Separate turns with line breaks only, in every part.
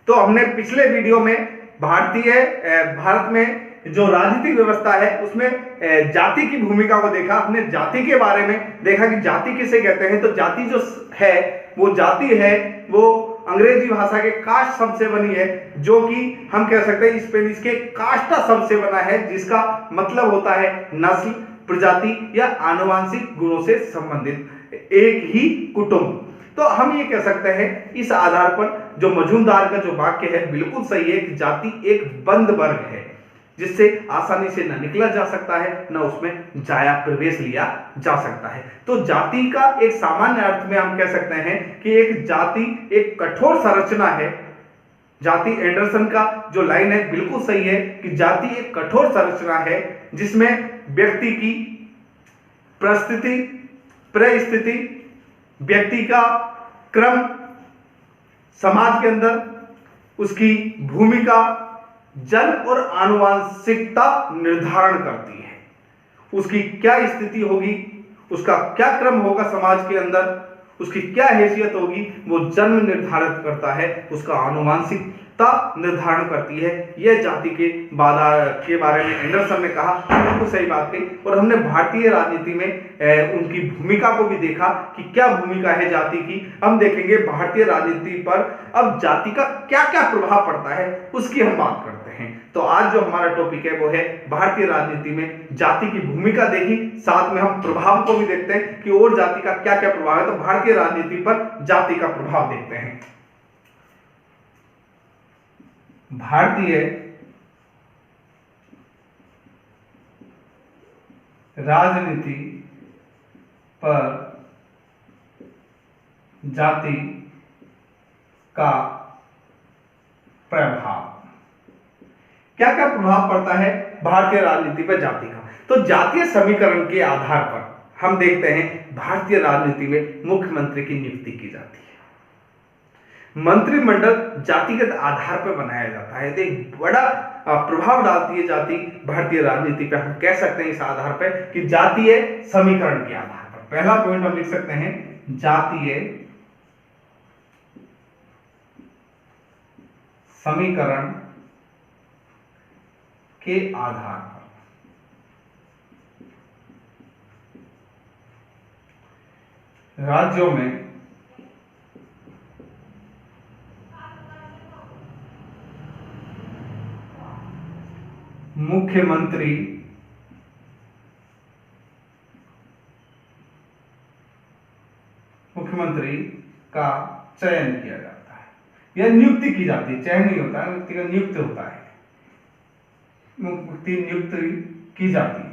तो हमने पिछले वीडियो में भारत में जो राजनीतिक व्यवस्था है उसमें जाति की भूमिका को देखा। हमने जाति के बारे में देखा कि जाति किसे कहते हैं। तो जाति जो है वो जाति है वो अंग्रेजी भाषा के कास्ट शब्द से बनी है, जो कि हम कह सकते हैं स्पेनिश के कास्टा शब्द से बना है, जिसका मतलब होता है नस्ल, प्रजाति या आनुवंशिक गुणों से संबंधित एक ही कुटुंब। तो हम ये कह सकते हैं इस आधार पर जो मजूमदार का जो वाक्य है बिल्कुल सही है कि जाति एक बंद वर्ग है जिससे आसानी से न निकला जा सकता है न उसमें जाया प्रवेश लिया जा सकता है। तो जाति का एक सामान्य अर्थ में हम कह सकते हैं कि एक जाति एक कठोर संरचना है। जाति एंडरसन का जो लाइन है बिल्कुल सही है कि जाति एक कठोर संरचना है जिसमें व्यक्ति की परिस्थिति, व्यक्ति का क्रम, समाज के अंदर उसकी भूमिका, जन्म और आनुवंशिकता निर्धारण करती है। उसकी क्या स्थिति होगी, उसका क्या क्रम होगा समाज के अंदर, उसकी क्या हैसियत होगी, वो जन्म निर्धारित करता है, उसका आनुवंशिकता निर्धारण करती है। यह जाति के बारे में एंडरसन ने कहा, बिल्कुल सही बात कही। और हमने भारतीय राजनीति में उनकी भूमिका को भी देखा कि क्या भूमिका है जाति की। हम देखेंगे भारतीय राजनीति पर अब जाति का क्या क्या प्रभाव पड़ता है उसकी हम बात करते हैं। तो आज जो हमारा टॉपिक है वो है भारतीय राजनीति में जाति की भूमिका देखी, साथ में हम प्रभाव को भी देखते हैं कि और जाति का क्या क्या प्रभाव है। तो भारतीय राजनीति पर जाति का प्रभाव देखते हैं। भारतीय राजनीति पर जाति का प्रभाव, क्या क्या प्रभाव पड़ता है भारतीय राजनीति पर जाति का। तो जातीय समीकरण के आधार पर हम देखते हैं भारतीय राजनीति में मुख्यमंत्री की नियुक्ति की जाती है। मंत्रिमंडल जातिगत आधार पर बनाया जाता है। तो एक बड़ा प्रभाव डालती है जाति भारतीय राजनीति पर। हम कह सकते हैं इस आधार पर कि जातीय समीकरण के आधार पर पहला पॉइंट हम लिख सकते हैं जातीय समीकरण के आधार पर राज्यों में मुख्यमंत्री का चयन किया जाता है या नियुक्ति की जाती है। चयन नहीं होता है, व्यक्ति का नियुक्त होता है, नियुक्त की जाती है।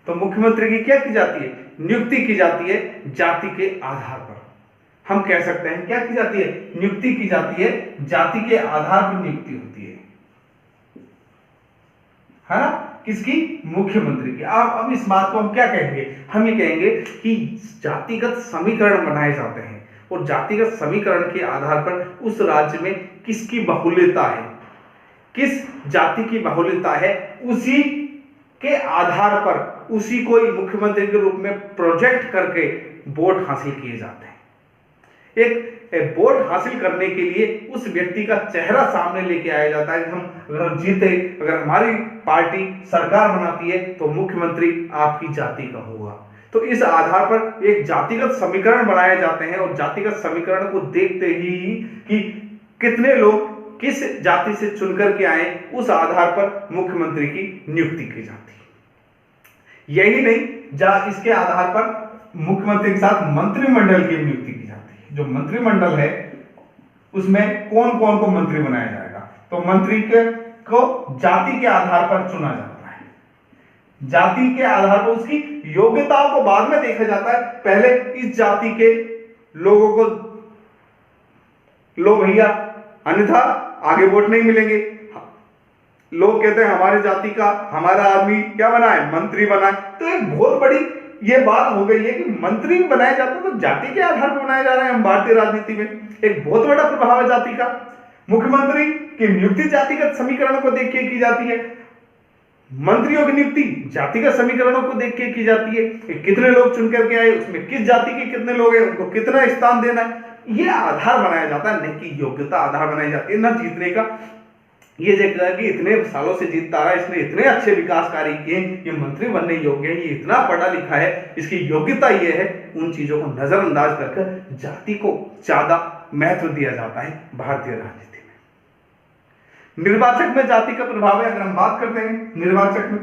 तो मुख्यमंत्री की क्या की जाती है, नियुक्ति की जाती है जाति के आधार पर। हम कह सकते हैं क्या की जाती है, नियुक्ति की जाती है, जाति के आधार पर नियुक्ति होती है ना, किसकी, मुख्यमंत्री की। अब इस बात को हम क्या कहेंगे, हम ये कहेंगे कि जातिगत समीकरण बनाए जाते हैं और जातिगत समीकरण के आधार पर उस राज्य में किसकी बहुल्यता है, किस जाति की बहुल्यता है, उसी के आधार पर उसी को मुख्यमंत्री के रूप में प्रोजेक्ट करके वोट हासिल किए जाते हैं। एक वोट हासिल करने के लिए उस व्यक्ति का चेहरा सामने लेके आया जाता है। हम अगर जीते, अगर हमारी पार्टी सरकार बनाती है तो मुख्यमंत्री आपकी जाति का होगा। तो इस आधार पर एक जातिगत समीकरण बनाए जाते हैं और जातिगत समीकरण को देखते ही कि कितने लोग किस जाति से चुनकर के आए, उस आधार पर मुख्यमंत्री की नियुक्ति की जाती है। यही नहीं, इसके आधार पर मुख्यमंत्री के साथ मंत्रिमंडल की नियुक्ति की जाती है। जो मंत्रिमंडल है उसमें कौन कौन को मंत्री बनाया जाएगा, तो मंत्री को जाति के आधार पर चुना जाता है। जाति के आधार पर उसकी योग्यताओं को बाद में देखा जाता है, पहले इस जाति के लोगों को लो भैया, अन्यथा आगे वोट नहीं मिलेंगे। लोग कहते हैं हमारी जाति का हमारा आदमी क्या बना है, मंत्री बना है। तो एक बहुत बड़ी ये बात हो गई है कि मंत्री बनाए जाते हैं तो जाति के आधार पर बनाए जा रहे हैं हम भारतीय राजनीति में। एक बहुत बड़ा प्रभाव है जाति का। मुख्यमंत्री की नियुक्ति जातिगत समीकरण को देख के की जाती है। मंत्रियों की नियुक्ति जातिगत समीकरणों को देख के की जाती है कि कितने लोग चुन करके आए, उसमें किस जाति के कितने लोग हैं, उनको कितना स्थान देना है, ये आधार बनाया जाता है। नहीं कि योग्यता आधार बनाई जाती है ना जीतने का। ये देखा कि इतने सालों से जीतता रहा, इसने इतने अच्छे विकास कार्य किए, ये मंत्री बनने योग्य है, ये इतना पढ़ा लिखा है, इसकी योग्यता ये है, उन चीजों को नजरअंदाज करके जाति को ज्यादा महत्व दिया जाता है भारतीय राजनीति में। निर्वाचक में जाति का प्रभाव है। अगर हम बात करते हैं निर्वाचक में,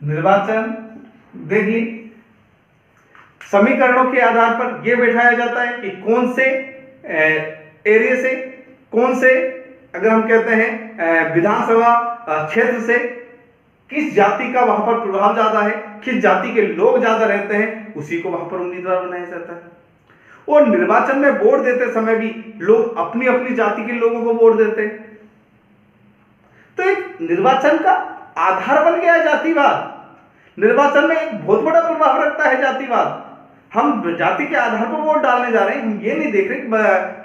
निर्वाचन देखिए समीकरणों के आधार पर यह बैठाया जाता है कि कौन से एरिया से, कौन से अगर हम कहते हैं विधानसभा क्षेत्र से किस जाति का वहां पर प्रभाव ज्यादा है, किस जाति के लोग ज्यादा रहते हैं, उसी को वहां पर उम्मीदवार बनाया जाता है। और निर्वाचन में वोट देते समय भी लोग अपनी अपनी जाति के लोगों को वोट देते हैं। तो एक निर्वाचन का आधार बन गया है जातिवाद। निर्वाचन में एक बहुत बड़ा प्रभाव रखता है जातिवाद। हम जाति के आधार पर वोट डालने जा रहे हैं, हम ये नहीं देख रहे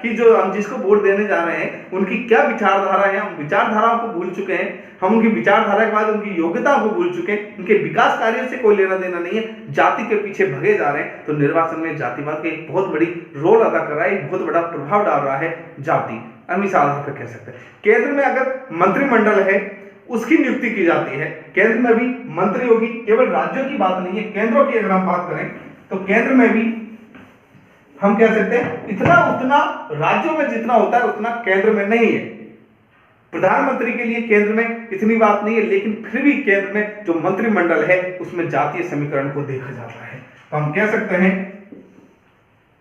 कि जो हम जिसको वोट देने जा रहे हैं उनकी क्या विचारधारा है। हम विचारधाराओं को भूल चुके हैं, हम उनकी विचारधारा के बाद उनकी योग्यताओं को भूल चुके हैं, उनके विकास कार्यों से कोई लेना देना नहीं है, जाति के पीछे भगे जा रहे हैं। तो निर्वाचन में जातिवाद का एक बहुत बड़ी रोल अदा कर रहा है, एक बहुत बड़ा प्रभाव डाल रहा है जाति। हम इस आधार पर कह सकते हैं। केंद्र में अगर मंत्रिमंडल है उसकी नियुक्ति की जाती है, केंद्र में भी मंत्री होगी, केवल राज्यों की बात नहीं है, केंद्रों की अगर हम बात करें तो केंद्र में भी हम कह सकते हैं इतना उतना राज्यों में जितना होता है उतना केंद्र में नहीं है। प्रधानमंत्री के लिए केंद्र में इतनी बात नहीं है, लेकिन फिर भी केंद्र में जो मंत्रिमंडल है उसमें जातीय समीकरण को देखा जाता है। तो हम कह सकते हैं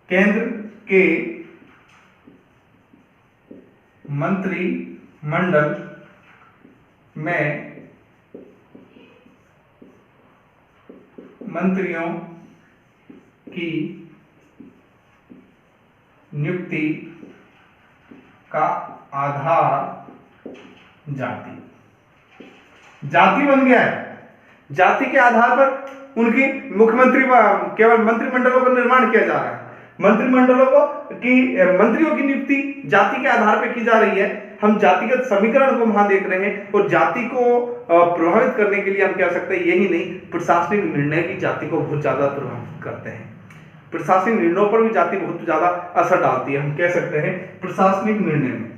केंद्र के मंत्रिमंडल में मंत्रियों की नियुक्ति का आधार जाति बन गया है। जाति के आधार पर उनकी मुख्यमंत्री केवल मंत्रिमंडलों का निर्माण किया जा रहा है। मंत्रिमंडलों को मंत्रियों की नियुक्ति जाति के आधार पर की जा रही है। हम जातिगत समीकरण को वहां देख रहे हैं और जाति को प्रभावित करने के लिए हम कह सकते हैं यही नहीं, प्रशासनिक निर्णय भी जाति को बहुत ज्यादा प्रभावित करते हैं। प्रशासनिक निर्णयों पर भी जाति बहुत ज्यादा असर डालती है। हम कह सकते हैं प्रशासनिक निर्णय में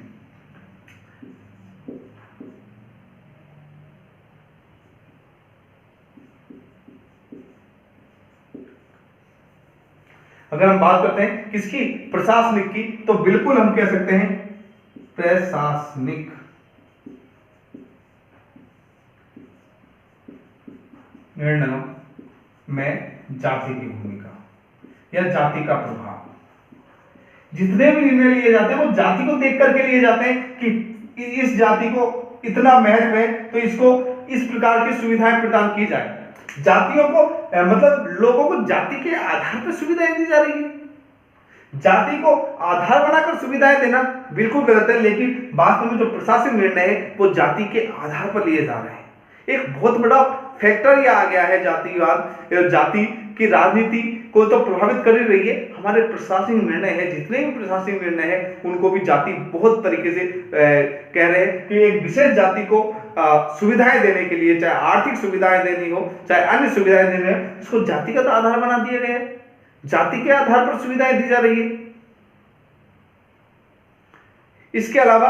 अगर हम बात करते हैं किसकी, प्रशासनिक की, तो बिल्कुल हम कह सकते हैं प्रशासनिक निर्णयों में जाति की भूमिका या जाति का प्रभाव। जितने भी निर्णय लिए जाते हैं वो जाति को देख करके लिए जाते हैं कि इस जाति को इतना महत्व है तो इसको इस प्रकार की सुविधाएं प्रदान की जाए। जातियों को मतलब लोगों को जाति के आधार पर सुविधाएं दी जा रही है। जाति को आधार बनाकर सुविधाएं देना बिल्कुल गलत है, लेकिन वास्तव में जो प्रशासनिक निर्णय है वो जाति के आधार पर लिए जा रहे हैं। एक बहुत बड़ा फैक्टर ये आ गया है जातिवाद। जाति की राजनीति को तो प्रभावित कर ही रही है। हमारे प्रशासनिक निर्णय है, जितने भी प्रशासनिक निर्णय है उनको भी जाति बहुत तरीके से कह रहे हैं कि एक विशेष जाति को सुविधाएं देने के लिए, चाहे आर्थिक सुविधाएं देनी हो चाहे अन्य सुविधाएं देनी हो, इसको जातिगत आधार बना दिया गया है। जाति के आधार पर सुविधाएं दी जा रही है। इसके अलावा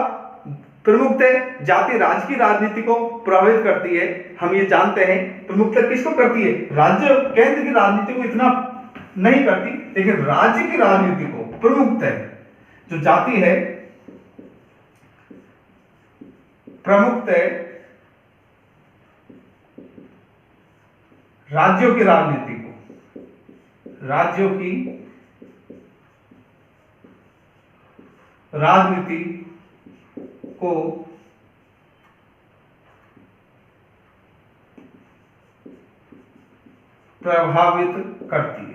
प्रमुखतः जाति राज्य की राजनीति को प्रभावित करती है। हम ये जानते हैं प्रमुखतः किसको करती है, राज्य केंद्र की राजनीति को इतना नहीं करती, लेकिन राज्य की राजनीति को प्रमुखतः जो जाति है प्रमुखतः राज्यों की राजनीति को, राज्यों की राजनीति को प्रभावित करती है।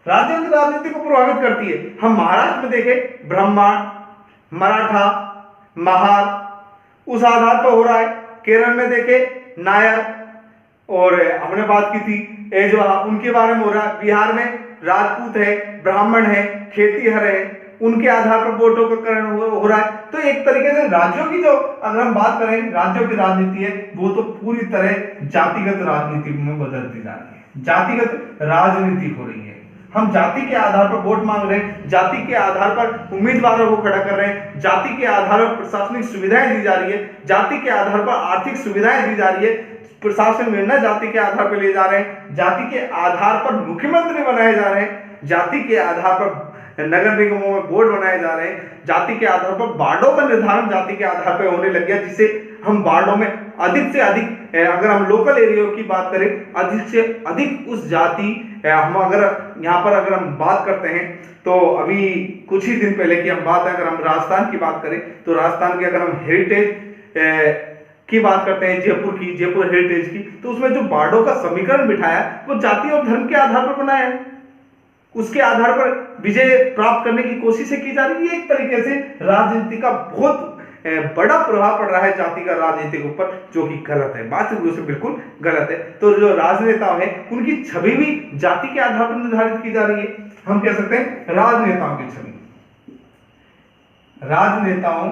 राज्यों की राजनीति को प्रभावित करती है। हम महाराष्ट्र में देखें ब्राह्मण, मराठा, महार उस आधार पर हो रहा है। केरल में देखें नायर, और हमने बात की थी ये जो उनके बारे में हो रहा है, बिहार में राजपूत है, ब्राह्मण है, खेतीहर है, उनके आधार पर वोटों का करण हो रहा है। तो एक तरीके से राज्यों की जो अगर हम बात करें राज्यों की राजनीति है वो तो पूरी तरह जातिगत राजनीति में बदलती जा रही है, जातिगत राजनीति हो रही है। हम जाति के आधार पर वोट मांग रहे हैं, जाति के आधार पर उम्मीदवारों को खड़ा कर रहे हैं, जाति के आधार पर प्रशासनिक सुविधाएं दी जा रही है, जाति के आधार पर आर्थिक सुविधाएं दी जा रही है, प्रशासन निर्णय जाति के आधार पर ले जा रहे हैं, जाति के आधार पर मुख्यमंत्री बनाए जा रहे हैं, जाति के आधार पर नगर निगमों में बोर्ड बनाए जा रहे हैं, जाति के आधार पर वार्डों का निर्धारण जाति के आधार पर होने लग गया, जिससे हम वार्डों में अधिक से अधिक अगर हम लोकल एरिया की बात करें अधिक से अधिक उस जाति हम अगर यहाँ पर अगर हम बात करते हैं तो अभी कुछ ही दिन पहले की हम बात है, अगर हम राजस्थान की बात करें तो राजस्थान की अगर हम हेरिटेज की बात करते हैं जयपुर की, जयपुर हेरिटेज की, तो उसमें जो वार्डों का समीकरण बिठाया वो जाति और धर्म के आधार पर बनाया है, उसके आधार पर विजय प्राप्त करने की कोशिशें की जा रही है। एक तरीके से राजनीति का बहुत बड़ा प्रभाव पड़ रहा है जाति का राजनीति के ऊपर, जो कि गलत है, वास्तविक रूप से बिल्कुल गलत है। तो जो राजनेता है उनकी छवि भी जाति के आधार पर निर्धारित की जा रही है। हम कह सकते हैं राजनेताओं की छवि, राजनेताओं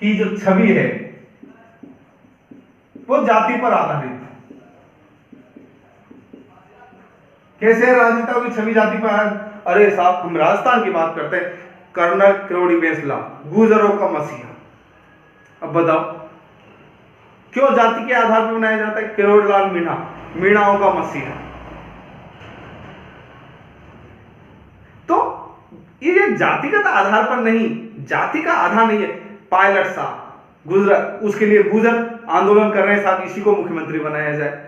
की जो छवि है वो जाति पर आधारित है। कैसे है राजनेताओं की छवि जाति पर? अरे साहब, हम राजस्थान की बात करते हैं, कर्नल किरोड़ी बेंसला, गुर्जरों का मसीहा। अब बताओ क्यों जाति के आधार पर बनाया जाता है? किरोड़लाल मीणा, मीणाओं का मसीहा। तो ये जातिगत आधार पर नहीं, जाति का आधार नहीं है। पायलट साहब गुजर, उसके लिए गुजर आंदोलन कर रहे हैं साहब, इसी को मुख्यमंत्री बनाया जाए।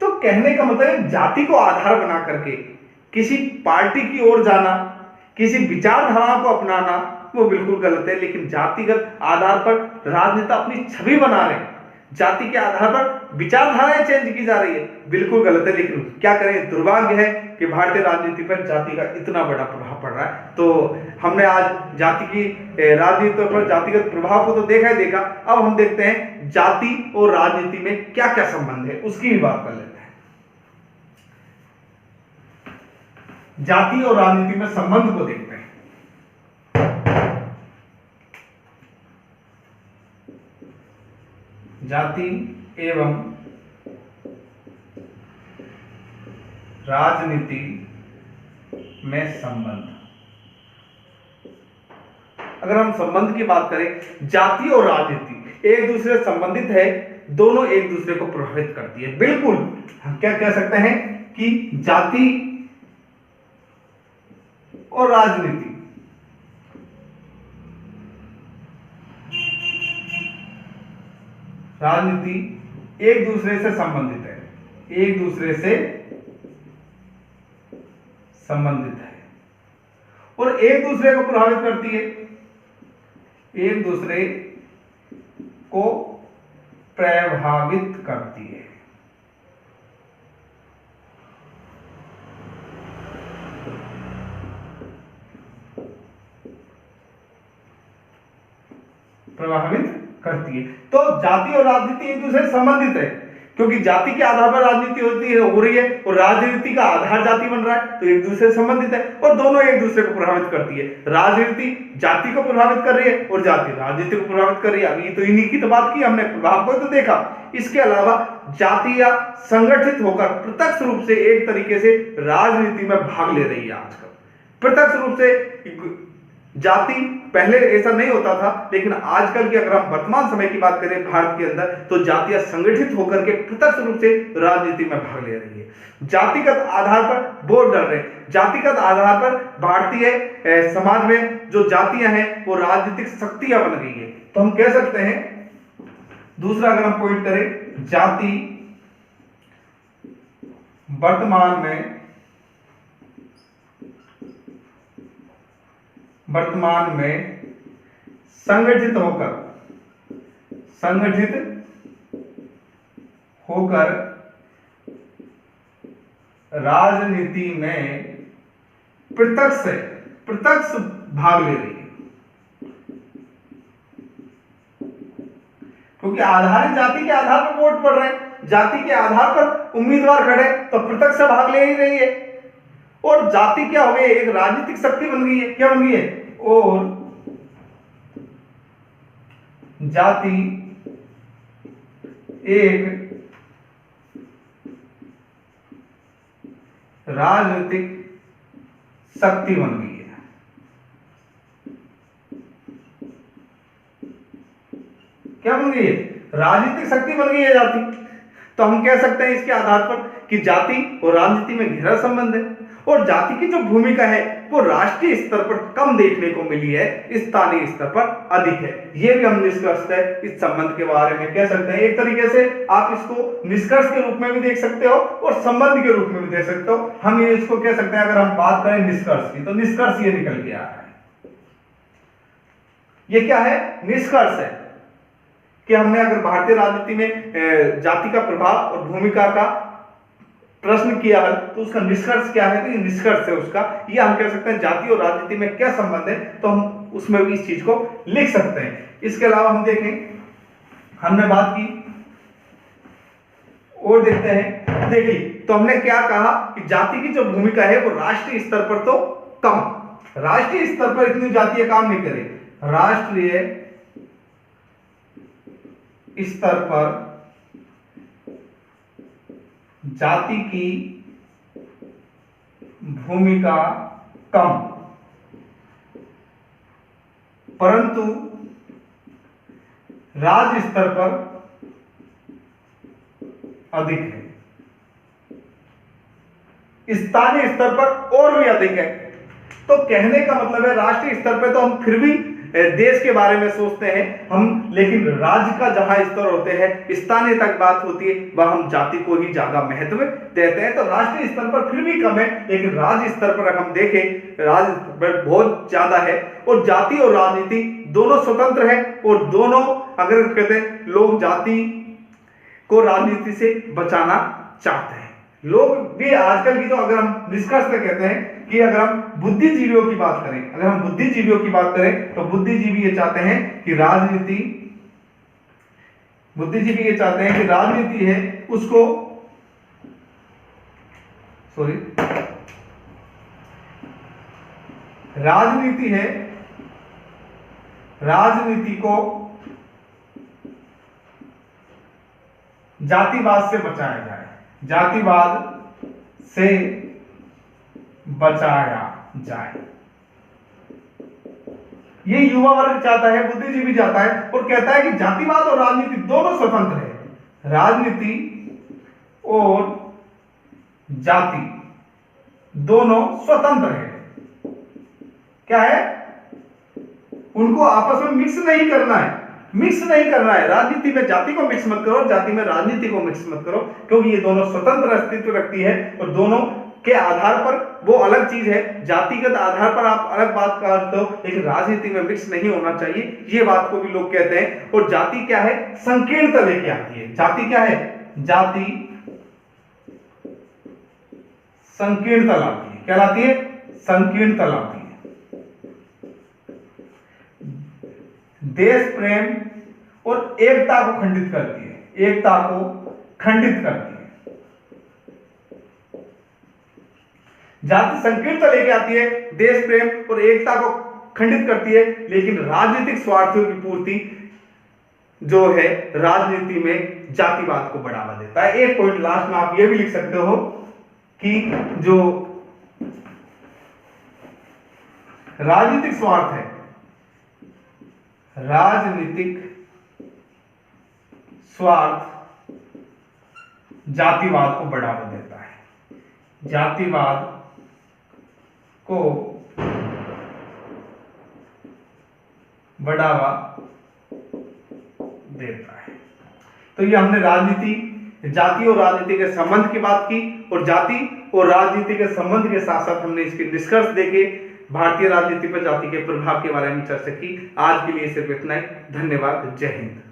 तो कहने का मतलब जाति को आधार बना करके किसी पार्टी की ओर जाना, किसी विचारधारा को अपनाना वो बिल्कुल गलत है। लेकिन जातिगत आधार पर राजनेता अपनी छवि बना रहे हैं, जाति के आधार पर विचारधाराएं चेंज की जा रही है, बिल्कुल गलत है। लेकिन क्या करें, दुर्भाग्य है कि भारतीय राजनीति पर जाति का इतना बड़ा प्रभाव पड़ रहा है। तो हमने आज जाति की राजनीति पर जातिगत प्रभाव को तो देखा, अब हम देखते हैं जाति और राजनीति में क्या क्या संबंध है, उसकी भी बात कर लेते हैं। जाति और राजनीति में संबंध को देखते हैं। जाति एवं राजनीति में संबंध। अगर हम संबंध की बात करें, जाति और राजनीति एक दूसरे से संबंधित है, दोनों एक दूसरे को प्रभावित करती है। बिल्कुल हम क्या कह सकते हैं कि जाति और राजनीति एक दूसरे से संबंधित है, एक दूसरे से संबंधित है और एक दूसरे को प्रभावित करती है, एक दूसरे को प्रभावित करती है। प्रभावित करती है। तो जाति और राजनीति एक दूसरे से संबंधित है, क्योंकि जाति के आधार पर राजनीति हो रही है और राजनीति का आधार जाति बन रहा है, तो एक दूसरे से संबंधित है और दोनों एक दूसरे को प्रभावित करती है। राजनीति जाति को प्रभावित कर रही है और जाति राजनीति को प्रभावित कर रही है। अभी तो इन्हीं की तो बात की हमने, प्रभाव को तो देखा। इसके अलावा जातियां संगठित होकर प्रत्यक्ष रूप से एक तरीके से राजनीति में भाग ले रही है आजकल। प्रत्यक्ष रूप से जाति पहले ऐसा नहीं होता था, लेकिन आजकल की अगर हम वर्तमान समय की बात करें भारत के अंदर, तो जातियां संगठित होकर के प्रत्यक्ष रूप से राजनीति में भाग ले रही है। जातिगत आधार पर वोट डाल रहे हैं, जातिगत आधार पर भारतीय समाज में जो जातियां हैं वो राजनीतिक शक्तियां बन गई है। तो हम कह सकते हैं, दूसरा अगर हम पॉइंट करें, जाति वर्तमान में संगठित होकर राजनीति में प्रत्यक्ष भाग ले रही है। क्योंकि आधार है, जाति के आधार पर वोट पड़ रहे हैं, जाति के आधार पर उम्मीदवार खड़े तो प्रत्यक्ष से भाग ले ही रही है। और जाति क्या हो गई, एक राजनीतिक शक्ति बन गई है। क्या बन गई है? और जाति एक राजनीतिक शक्ति बन गई है। क्या बन गई है? राजनीतिक शक्ति बन गई है जाति। तो हम कह सकते हैं इसके आधार पर कि जाति और राजनीति में गहरा संबंध है। और जाति की जो भूमिका है वो राष्ट्रीय स्तर पर कम देखने को मिली है, स्थानीय स्तर पर अधिक है। ये भी हम निष्कर्ष है इस संबंध के बारे में कह सकते हैं। एक तरीके से आप इसको निष्कर्ष के रूप में भी देख सकते हो और संबंध के रूप में भी देख सकते हो। हम ये इसको कह सकते हैं, अगर हम बात करें निष्कर्ष की, तो निष्कर्ष ये निकल के आ रहा है। ये क्या है? निष्कर्ष है कि हमने अगर भारतीय राजनीति में जाति का प्रभाव और भूमिका का प्रश्न किया है तो उसका निष्कर्ष क्या है? तो ये निष्कर्ष है उसका, ये हम कह सकते हैं जाति और राजनीति में क्या संबंध है, तो हम उसमें भी इस चीज को लिख सकते हैं। इसके अलावा हम देखें, हमने बात की और देखते हैं। देखिए, तो हमने क्या कहा कि जाति की जो भूमिका है वो राष्ट्रीय स्तर पर तो कम, राष्ट्रीय स्तर पर इतनी जातीय काम नहीं करे, राष्ट्रीय स्तर पर जाति की भूमिका कम, परंतु राज्य स्तर पर अधिक है, स्थानीय स्तर पर और भी अधिक है। तो कहने का मतलब है राष्ट्रीय स्तर पर तो हम फिर भी देश के बारे में सोचते हैं हम, लेकिन राज्य का जहां स्तर होते हैं, स्थानीय तक बात होती है, वह हम जाति को ही ज्यादा महत्व देते हैं। तो राष्ट्रीय स्तर पर फिर भी कम है, लेकिन राज्य स्तर पर अगर हम देखें, राज्य स्तर पर बहुत ज्यादा है। और जाति और राजनीति दोनों स्वतंत्र है, और दोनों अगर कहते हैं लोग जाति को राजनीति से बचाना चाहते हैं। लोग भी आजकल की, जो अगर हम निष्कर्ष से कहते हैं कि अगर हम बुद्धिजीवियों की बात करें, अगर हम बुद्धिजीवियों की बात करें तो बुद्धिजीवी ये चाहते हैं कि राजनीति, बुद्धिजीवी ये चाहते हैं कि राजनीति है उसको, सॉरी, राजनीति है, राजनीति को जातिवाद से बचाया जाए, जातिवाद से बचाया जाए। ये युवा वर्ग चाहता है, बुद्धिजीवी चाहता है, और कहता है कि जातिवाद और राजनीति दोनों स्वतंत्र है। राजनीति और जाति दोनों स्वतंत्र है। क्या है? उनको आपस में मिक्स नहीं करना है, मिक्स नहीं करना है। राजनीति में जाति को मिक्स मत करो, जाति में राजनीति को मिक्स मत करो, क्योंकि ये दोनों स्वतंत्र अस्तित्व रखती है और दोनों के आधार पर वो अलग चीज है। जातिगत आधार पर आप अलग बात करते हो, लेकिन राजनीति में मिक्स नहीं होना चाहिए, ये बात को भी लोग कहते हैं। और जाति क्या है? संकीर्णता लेके आती है। जाति क्या है? जाति संकीर्णता लाती है। क्या लाती है? संकीर्णता लाती है। देश प्रेम और एकता को खंडित करती है, एकता को खंडित करती है। जाति संकीर्णता लेके आती है, देश प्रेम और एकता को खंडित करती है, लेकिन राजनीतिक स्वार्थों की पूर्ति जो है राजनीति में जातिवाद को बढ़ावा देता है। एक पॉइंट लास्ट में आप ये भी लिख सकते हो कि जो राजनीतिक स्वार्थ है, राजनीतिक स्वार्थ जातिवाद को बढ़ावा देता है, जातिवाद को बढ़ावा देता है। तो ये हमने राजनीति, जाति और राजनीति के संबंध की बात की, और जाति और राजनीति के संबंध के साथ साथ हमने इसके निष्कर्ष देके भारतीय राजनीति पर जाति के प्रभाव के बारे में चर्चा की। आज के लिए सिर्फ इतना ही। धन्यवाद। जय हिंद।